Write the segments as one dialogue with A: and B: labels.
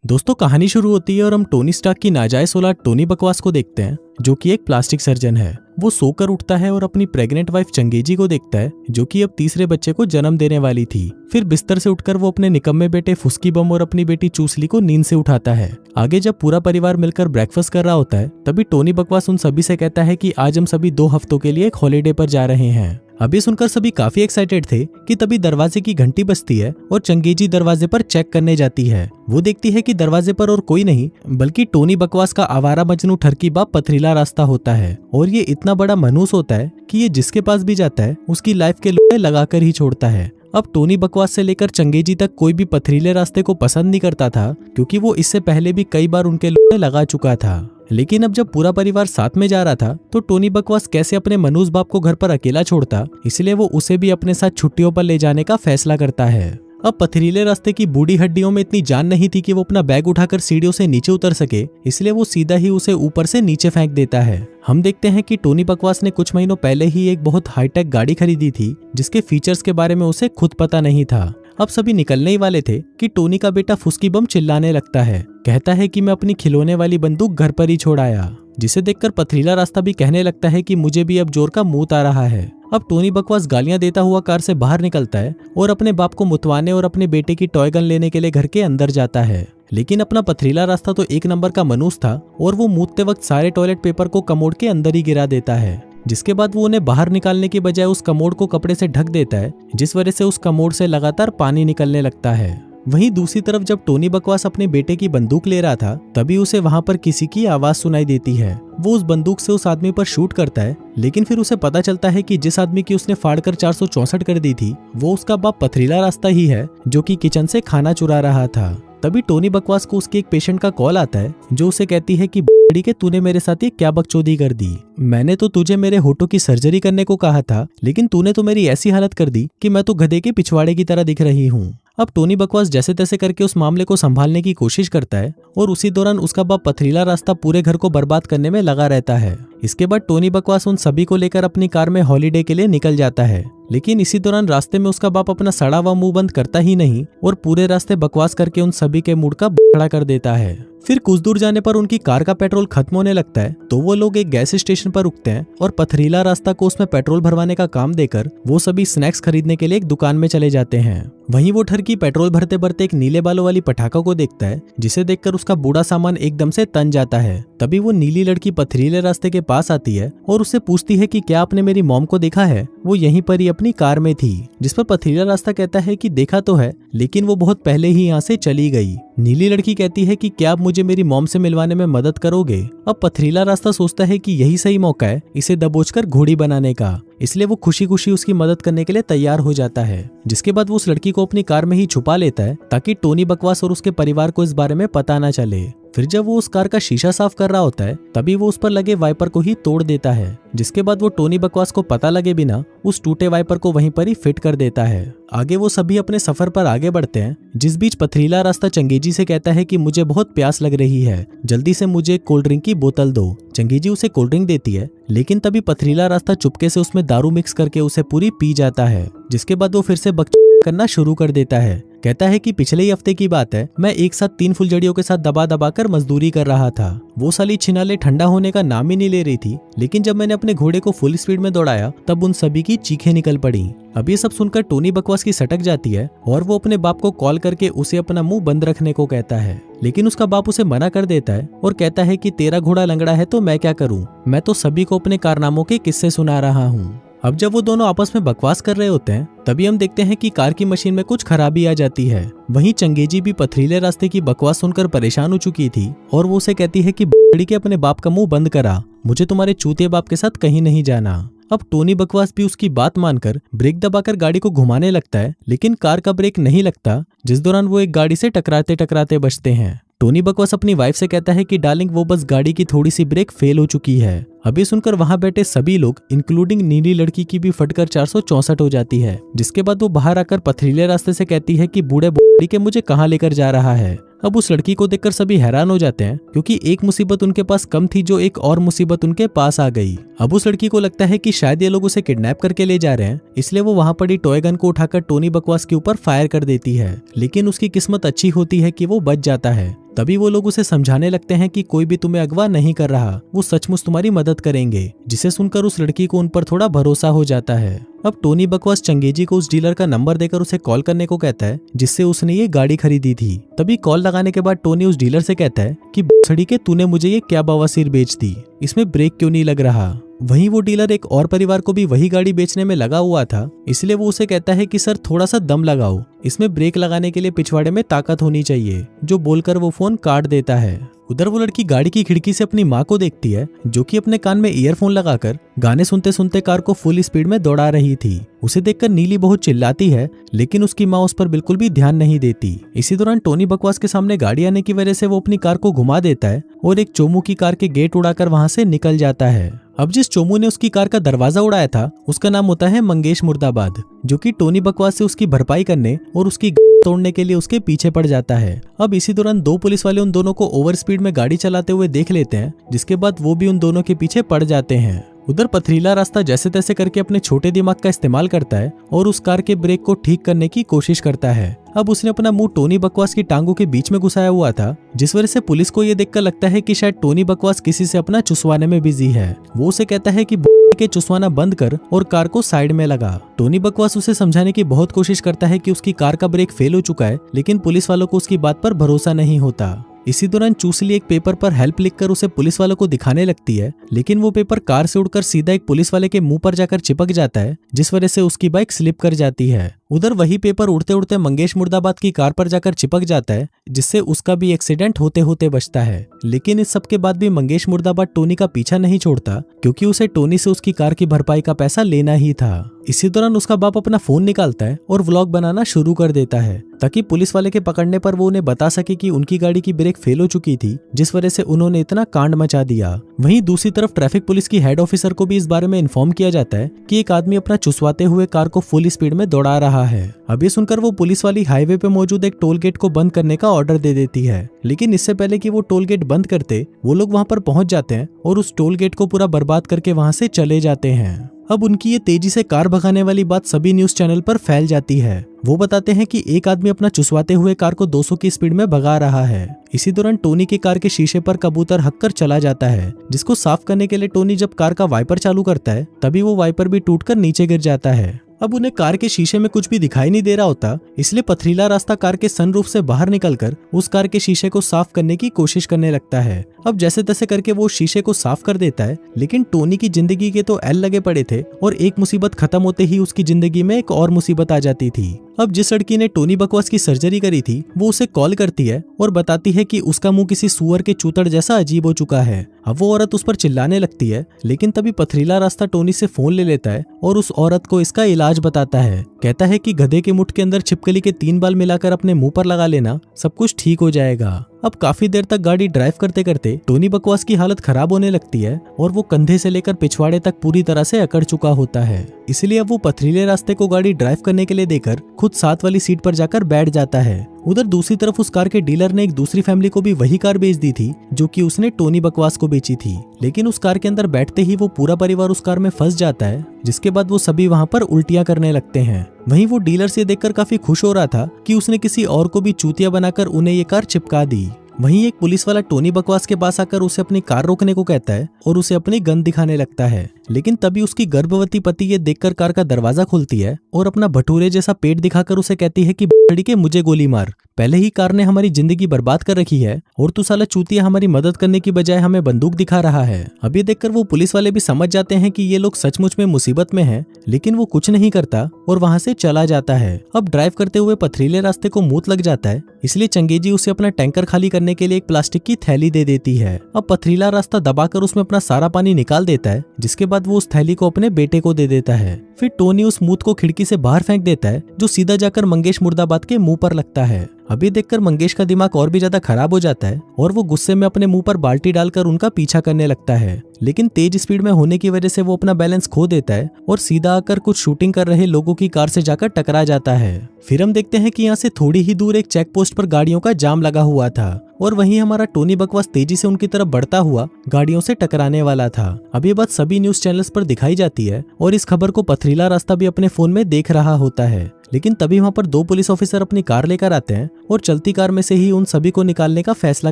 A: दोस्तों कहानी शुरू होती है और हम टोनी स्टार्क की नाजायज औलाद टोनी बकवास को देखते हैं, जो कि एक प्लास्टिक सर्जन है। वो सोकर उठता है और अपनी प्रेग्नेंट वाइफ चंगेजी को देखता है, जो कि अब तीसरे बच्चे को जन्म देने वाली थी। फिर बिस्तर से उठकर वो अपने निकम्मे बेटे फुस्की बम और अपनी बेटी चूसली को नींद से उठाता है। आगे जब पूरा परिवार मिलकर ब्रेकफास्ट कर रहा होता है, तभी टोनी बकवास उन सभी से कहता है कि आज हम सभी 2 हफ्तों के लिए एक हॉलीडे पर जा रहे हैं। अभी सुनकर सभी काफी एक्साइटेड थे कि तभी दरवाजे की घंटी बजती है और चंगेजी दरवाजे पर चेक करने जाती है। वो देखती है कि दरवाजे पर और कोई नहीं बल्कि टोनी बकवास का आवारा मजनू ठरकी बाप पथरीला रास्ता होता है। और ये इतना बड़ा मनहूस होता है कि ये जिसके पास भी जाता है उसकी लाइफ के लोहे लगाकर ही छोड़ता है। अब टोनी बकवास से लेकर चंगेजी तक कोई भी पथरीले रास्ते को पसंद नहीं करता था, क्योंकि वो इससे पहले भी कई बार उनके लोहे लगा चुका था। लेकिन अब जब पूरा परिवार साथ में जा रहा था, तो टोनी बकवास कैसे अपने मनूस बाप को घर पर अकेला छोड़ता, इसलिए वो उसे भी अपने साथ छुट्टियों पर ले जाने का फैसला करता है। अब पथरीले रास्ते की बूढ़ी हड्डियों में इतनी जान नहीं थी कि वो अपना बैग उठाकर सीढ़ियों से नीचे उतर सके, इसलिए वो सीधा ही उसे ऊपर से नीचे फेंक देता है। हम देखते हैं कि टोनी बकवास ने कुछ महीनों पहले ही एक बहुत हाईटेक गाड़ी खरीदी थी, जिसके फीचर्स के बारे में उसे खुद पता नहीं था। अब सभी निकलने ही वाले थे कि टोनी का बेटा फुस्की बम चिल्लाने लगता है। कहता है कि मैं अपनी खिलौने वाली बंदूक घर पर ही छोड़ आया, जिसे देखकर पथरीला रास्ता भी कहने लगता है कि मुझे भी अब जोर का मुंह आ रहा है। अब टोनी बकवास गालियां देता हुआ कार से बाहर निकलता है और अपने बाप को मुतवाने और अपने बेटे की टॉय गन लेने के लिए घर के अंदर जाता है। लेकिन अपना पथरीला रास्ता तो एक नंबर का मनूस था और वो मूतते वक्त सारे टॉयलेट पेपर को कमोड के अंदर ही गिरा देता है, जिसके बाद वो उन्हें बाहर निकालने की बजाय उस कमोड को कपड़े से ढक देता है, जिस वजह से उस कमोड से लगातार पानी निकलने लगता है। वहीं दूसरी तरफ जब टोनी बकवास अपने बेटे की बंदूक ले रहा था, तभी उसे वहां पर किसी की आवाज सुनाई देती है। वो उस बंदूक से उस आदमी पर शूट करता है, लेकिन फिर उसे पता चलता है कि जिस आदमी की उसने फाड़कर 464 कर दी थी, वो उसका बाप पथरीला रास्ता ही है, जो कि किचन से खाना चुरा रहा था। तभी टोनी बकवास को उसके एक पेशेंट का कॉल आता है, जो उसे कहती है कि बड़ी के तूने मेरे साथ ये क्या बकचोदी कर दी। मैंने तो तुझे मेरे होठों की सर्जरी करने को कहा था, लेकिन तूने तो मेरी ऐसी हालत कर दी कि मैं तो गधे के पिछवाड़े की तरह दिख रही हूँ। अब टोनी बकवास जैसे तैसे करके उस मामले को संभालने की कोशिश करता है और उसी दौरान उसका बाप पथरीला रास्ता पूरे घर को बर्बाद करने में लगा रहता है। इसके बाद टोनी बकवास उन सभी को लेकर अपनी कार में हॉलीडे के लिए निकल जाता है, लेकिन इसी दौरान रास्ते में उसका बाप अपना सड़ा हुआ मुंह बंद करता ही नहीं और पूरे रास्ते बकवास करके उन सभी के मूड का बड़ा कर देता है। फिर कुछ दूर जाने पर उनकी कार का पेट्रोल खत्म होने लगता है, तो वो लोग एक गैस स्टेशन पर रुकते हैं और पथरीला रास्ता को उसमें पेट्रोल भरवाने का काम देकर वो सभी स्नैक्स खरीदने के लिए एक दुकान में चले जाते हैं। वहीं वो ठरकी पेट्रोल भरते भरते एक नीले बालों वाली पटाखा को देखता है, जिसे देखकर उसका बूढ़ा सामान एकदम से तन जाता है। तभी वो नीली लड़की पथरीले रास्ते के पास आती है और उससे पूछती है कि क्या आपने मेरी मॉम को देखा है, वो यहीं पर ही अपनी कार में थी। जिस पर पथरीला रास्ता कहता है कि देखा तो है, लेकिन वो बहुत पहले ही यहाँ से चली गई। नीली लड़की कहती है कि क्या आप मुझे मेरी मॉम से मिलवाने में मदद करोगे। अब पथरीला रास्ता सोचता है कि यही सही मौका है इसे दबोचकर घोड़ी बनाने का, इसलिए वो खुशी खुशी उसकी मदद करने के लिए तैयार हो जाता है। जिसके बाद वो उस लड़की को अपनी कार में ही छुपा लेता है, ताकि टोनी बकवास और उसके परिवार को इस बारे में पता न चले। फिर जब वो उस कार का शीशा साफ कर रहा होता है, तभी वो उस पर लगे वाइपर को ही तोड़ देता है, जिसके बाद वो टोनी बकवास को पता लगे बिना उस टूटे वाइपर को वहीं पर ही फिट कर देता है। आगे वो सभी अपने सफर पर आगे बढ़ते हैं, जिस बीच पथरीला रास्ता चंगेजी से कहता है कि मुझे बहुत प्यास लग रही है, जल्दी से मुझे कोल्ड ड्रिंक की बोतल दो। चंगेजी उसे कोल्ड ड्रिंक देती है, लेकिन तभी पथरीला रास्ता चुपके से उसमें दारू मिक्स करके उसे पूरी पी जाता है। जिसके बाद वो फिर से बकचोदी करना शुरू कर देता है। कहता है कि पिछले ही हफ्ते की बात है, मैं एक साथ 3 फुलझड़ियों के साथ दबा दबा कर मजदूरी कर रहा था। वो साली छिनाले ठंडा होने का नाम ही नहीं ले रही थी, लेकिन जब मैंने अपने घोड़े को फुल स्पीड में दौड़ाया, तब उन सभी की चीखें निकल पड़ी। अब ये सब सुनकर टोनी बकवास की सटक जाती है और वो अपने बाप को कॉल करके उसे अपना मुंह बंद रखने को कहता है, लेकिन उसका बाप उसे मना कर देता है और कहता है कि तेरा घोड़ा लंगड़ा है तो मैं क्या करूं, मैं तो सभी को अपने कारनामों के किस्से सुना रहा हूँ। अब जब वो दोनों आपस में बकवास कर रहे होते हैं, तभी हम देखते हैं कि कार की मशीन में कुछ खराबी आ जाती है। वहीं चंगेजी भी पथरीले रास्ते की बकवास सुनकर परेशान हो चुकी थी और वो उसे कहती है कि बड़ी के अपने बाप का मुंह बंद करा, मुझे तुम्हारे चूतिए बाप के साथ कहीं नहीं जाना। अब टोनी बकवास भी उसकी बात मानकर ब्रेक दबाकर गाड़ी को घुमाने लगता है, लेकिन कार का ब्रेक नहीं लगता, जिस दौरान वो एक गाड़ी से टकराते टकराते बचते हैं। टोनी बकवास अपनी वाइफ से कहता है कि डार्लिंग वो बस गाड़ी की थोड़ी सी ब्रेक फेल हो चुकी है। अभी सुनकर वहां बैठे सभी लोग इंक्लूडिंग नीली लड़की की भी फटकर 464 हो जाती है। जिसके बाद वो बाहर आकर पथरीले रास्ते से कहती है कि बूढ़े बूढ़ी के मुझे कहाँ लेकर जा रहा है। अब उस लड़की को देखकर सभी हैरान हो जाते हैं, क्योंकि एक मुसीबत उनके पास कम थी जो एक और मुसीबत उनके पास आ गई। अब उस लड़की को लगता है कि शायद ये लोग उसे किडनैप करके ले जा रहे हैं, इसलिए वो वहां पड़ी टॉय गन को उठाकर टोनी बकवास के ऊपर फायर कर देती है। लेकिन उसकी किस्मत अच्छी होती है कि वो बच जाता है, तभी वो लोग उसे समझाने लगते हैं कि कोई भी तुम्हें अगवा नहीं कर रहा, वो सचमुच तुम्हारी मदद करेंगे, जिसे सुनकर उस लड़की को उन पर थोड़ा भरोसा हो जाता है। अब टोनी बकवास चंगेजी को उस डीलर का नंबर देकर उसे कॉल करने को कहता है जिससे उसने ये गाड़ी खरीदी थी। तभी कॉल लगाने के बाद टोनी उस डीलर से कहता है कि छड़ी के तूने मुझे ये क्या बवासीर बेच दी, इसमें ब्रेक क्यों नहीं लग रहा। वहीं वो डीलर एक और परिवार को भी वही गाड़ी बेचने में लगा हुआ था, इसलिए वो उसे कहता है कि सर थोड़ा सा दम लगाओ, इसमें ब्रेक लगाने के लिए पिछवाड़े में ताकत होनी चाहिए, जो बोलकर वो फोन काट देता है। उधर वो लड़की गाड़ी की खिड़की से अपनी माँ को देखती है जो कि अपने कान में ईयरफोन लगाकर गाने सुनते सुनते कार को फुल स्पीड में दौड़ा रही थी। उसे देखकर नीली बहुत चिल्लाती है, लेकिन उसकी माँ उस पर बिल्कुल भी ध्यान नहीं देती। इसी दौरान टोनी बकवास के सामने गाड़ी आने की वजह से वो अपनी कार को घुमा देता है और एक चोमू की कार के गेट उड़ाकर वहां से निकल जाता है। अब जिस चोमू ने उसकी कार का दरवाजा उड़ाया था उसका नाम होता है मंगेश मुर्दाबाद, जो कि टोनी बकवास से उसकी भरपाई करने और उसकी तोड़ने के लिए उसके पीछे पड़ जाता है। अब इसी दौरान दो पुलिस वाले उन दोनों को ओवर स्पीड में गाड़ी चलाते हुए देख लेते हैं, जिसके बाद वो भी उन दोनों के पीछे पड़ जाते हैं। उधर पथरीला रास्ता जैसे तैसे करके अपने छोटे दिमाग का इस्तेमाल करता है और उस कार के ब्रेक को ठीक करने की कोशिश करता है। अब उसने अपना मुंह टोनी बकवास की टांगों के बीच में घुसाया हुआ था, जिस वजह से पुलिस को ये देखकर लगता है कि शायद टोनी बकवास किसी से अपना चुसवाने में बिजी है। वो उसे कहता है कि के चुसवाना बंद कर और कार को साइड में लगा। टोनी बकवास उसे समझाने की बहुत कोशिश करता है कि उसकी कार का ब्रेक फेल हो चुका है, लेकिन पुलिस वालों को उसकी बात पर भरोसा नहीं होता। इसी दौरान चूसली एक पेपर पर हेल्प लिखकर उसे पुलिस वालों को दिखाने लगती है, लेकिन वो पेपर कार से उड़कर सीधा एक पुलिस वाले के मुंह पर जाकर चिपक जाता है, जिस वजह से उसकी बाइक स्लिप कर जाती है। उधर वही पेपर उड़ते उड़ते मंगेश मुर्दाबाद की कार पर जाकर चिपक जाता है, जिससे उसका भी एक्सीडेंट होते होते बचता है। लेकिन इस सब के बाद भी मंगेश मुर्दाबाद टोनी का पीछा नहीं छोड़ता, क्योंकि उसे टोनी से उसकी कार की भरपाई का पैसा लेना ही था। इसी दौरान उसका बाप अपना फोन निकालता है और व्लॉग बनाना शुरू कर देता है, ताकि पुलिस वाले के पकड़ने पर वो उन्हें बता सके कि उनकी गाड़ी की ब्रेक फेल हो चुकी थी, जिस वजह से उन्होंने इतना कांड मचा दिया। वहीं दूसरी तरफ ट्रैफिक पुलिस की हेड ऑफिसर को भी इस बारे में इन्फॉर्म किया जाता है कि एक आदमी अपना चुसवाते हुए कार को फुल स्पीड में दौड़ा रहा है। अब ये सुनकर वो पुलिस वाली हाईवे पे मौजूद एक टोल गेट को बंद करने का ऑर्डर दे देती है, लेकिन इससे पहले कि वो टोल गेट बंद करते वो लोग वहां पर पहुंच जाते हैं और उस टोल गेट को पूरा बर्बाद करके वहां से चले जाते हैं। अब उनकी ये तेजी से कार भगाने वाली बात सभी न्यूज चैनल पर फैल जाती है। वो बताते हैं कि एक आदमी अपना चुसवाते हुए कार को 200 की स्पीड में भगा रहा है। इसी दौरान टोनी की कार के शीशे पर कबूतर हक कर चला जाता है, जिसको साफ करने के लिए टोनी जब कार का वाइपर चालू करता है तभी वो वाइपर भी टूटकर नीचे गिर जाता है। अब उन्हें कार के शीशे में कुछ भी दिखाई नहीं दे रहा होता, इसलिए पथरीला रास्ता कार के सनरूफ से बाहर निकलकर उस कार के शीशे को साफ करने की कोशिश करने लगता है। अब जैसे तैसे करके वो शीशे को साफ कर देता है, लेकिन टोनी की जिंदगी के तो एल लगे पड़े थे और एक मुसीबत खत्म होते ही उसकी जिंदगी में एक और मुसीबत आ जाती थी। अब जिस लड़की ने टोनी बकवास की सर्जरी करी थी वो उसे कॉल करती है और बताती है कि उसका मुंह किसी सुअर के चूतड़ जैसा अजीब हो चुका है। अब वो औरत उस पर चिल्लाने लगती है, लेकिन तभी पथरीला रास्ता टोनी से फोन ले लेता है और उस औरत को इसका इलाज बताता है। कहता है कि गधे के मुठ के अंदर छिपकली के 3 बाल मिलाकर अपने मुंह पर लगा लेना, सब कुछ ठीक हो जाएगा। अब काफी देर तक गाड़ी ड्राइव करते करते टोनी बकवास की हालत खराब होने लगती है और वो कंधे से लेकर पिछवाड़े तक पूरी तरह से अकड़ चुका होता है। इसलिए अब वो पथरीले रास्ते को गाड़ी ड्राइव करने के लिए देकर खुद साथ वाली सीट पर जाकर बैठ जाता है। उधर दूसरी तरफ उस कार के डीलर ने एक दूसरी फैमिली को भी वही कार बेच दी थी जो कि उसने टोनी बकवास को बेची थी, लेकिन उस कार के अंदर बैठते ही वो पूरा परिवार उस कार में फंस जाता है, जिसके बाद वो सभी वहां पर उल्टियां करने लगते हैं। वहीं वो डीलर से देखकर काफी खुश हो रहा था कि उसने किसी और को भी चूतिया बनाकर उन्हें ये कार चिपका दी। वहीं एक पुलिस वाला टोनी बकवास के पास आकर उसे अपनी कार रोकने को कहता है और उसे अपनी गन दिखाने लगता है, लेकिन तभी उसकी गर्भवती पति ये देखकर कार का दरवाजा खोलती है और अपना भटूरे जैसा पेट दिखाकर उसे कहती है कि बड़ी के मुझे गोली मार, पहले ही कार ने हमारी जिंदगी बर्बाद कर रखी है और तू साला चूतिया हमारी मदद करने की बजाय हमें बंदूक दिखा रहा है। अब ये देखकर वो पुलिस वाले भी समझ जाते हैं कि ये लोग सचमुच में मुसीबत में हैं, लेकिन वो कुछ नहीं करता और वहां से चला जाता है। अब ड्राइव करते हुए पथरीले रास्ते को मूत लग जाता है, इसलिए चंगेजी उसे अपना टैंकर खाली करने के लिए एक प्लास्टिक की थैली दे देती है। अब पथरीला रास्ता दबाकर उसमें अपना सारा पानी निकाल देता है, जिसके बाद वो उस थैली को अपने बेटे को दे देता है। फिर टोनी उस मूत को खिड़की से बाहर फेंक देता है, जो सीधा जाकर मंगेश मुर्दाबाद के मुंह पर लगता है। अभी देखकर मंगेश का दिमाग और भी ज्यादा खराब हो जाता है और वो गुस्से में अपने मुंह पर बाल्टी डालकर उनका पीछा करने लगता है, लेकिन तेज स्पीड में होने की वजह से वो अपना बैलेंस खो देता है और सीधा आकर कुछ शूटिंग कर रहे लोगों की कार से जाकर टकरा जाता है। फिर हम देखते हैं कि यहाँ से थोड़ी ही दूर एक चेक पोस्ट पर गाड़ियों का जाम लगा हुआ था और वहीं हमारा टोनी बकवास तेजी से उनकी तरफ बढ़ता हुआ गाड़ियों से टकराने वाला था। अब ये बात सभी न्यूज चैनल्स पर दिखाई जाती है और इस खबर को पथरीला रास्ता भी अपने फोन में देख रहा होता है, लेकिन तभी वहाँ पर 2 पुलिस ऑफिसर अपनी कार लेकर आते हैं और चलती कार में से ही उन सभी को निकालने का फैसला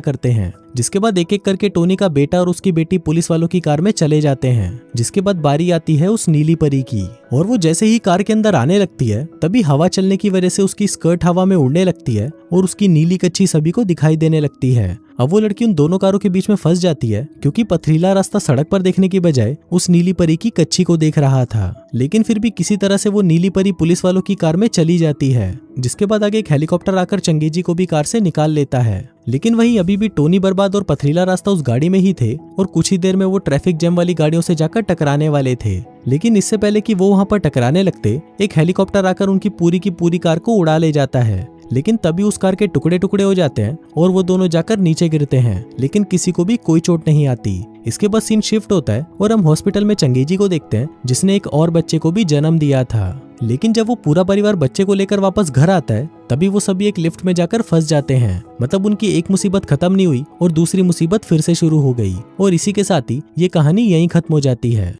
A: करते हैं। जिसके बाद एक एक करके टोनी का बेटा और उसकी बेटी पुलिस वालों की कार में चले जाते हैं। जिसके बाद बारी आती है उस नीली परी की, और वो जैसे ही कार के अंदर आने लगती है तभी हवा चलने की वजह से उसकी स्कर्ट हवा में उड़ने लगती है और उसकी नीली कच्छी सभी को दिखाई देने लगती है। अब वो लड़की उन दोनों कारों के बीच में फंस जाती है क्योंकि पथरीला रास्ता सड़क पर देखने की बजाय उस नीली परी की कच्छी को देख रहा था। लेकिन फिर भी किसी तरह से वो नीली परी पुलिस वालों की कार में चली जाती है। जिसके बाद आगे एक हेलीकॉप्टर आकर चंगेजी को भी कार से निकाल लेता है। लेकिन वहीं अभी भी टोनी बर्बाद और पथरीला रास्ता उस गाड़ी में ही थे और कुछ ही देर में वो ट्रैफिक जैम वाली गाड़ियों से जाकर टकराने वाले थे। लेकिन इससे पहले कि वो वहां पर टकराने लगते, एक हेलीकॉप्टर आकर उनकी पूरी कार को उड़ा ले जाता है। लेकिन तभी उस कार के टुकड़े टुकड़े हो जाते हैं और वो दोनों जाकर नीचे गिरते हैं, लेकिन किसी को भी कोई चोट नहीं आती। इसके बाद सीन शिफ्ट होता है और हम हॉस्पिटल में चंगेजी को देखते हैं जिसने एक और बच्चे को भी जन्म दिया था। लेकिन जब वो पूरा परिवार बच्चे को लेकर वापस घर आता है तभी वो सभी एक लिफ्ट में जाकर फंस जाते हैं। मतलब उनकी एक मुसीबत खत्म नहीं हुई और दूसरी मुसीबत फिर से शुरू हो गई। और इसी के साथ ही ये कहानी यहीं खत्म हो जाती है।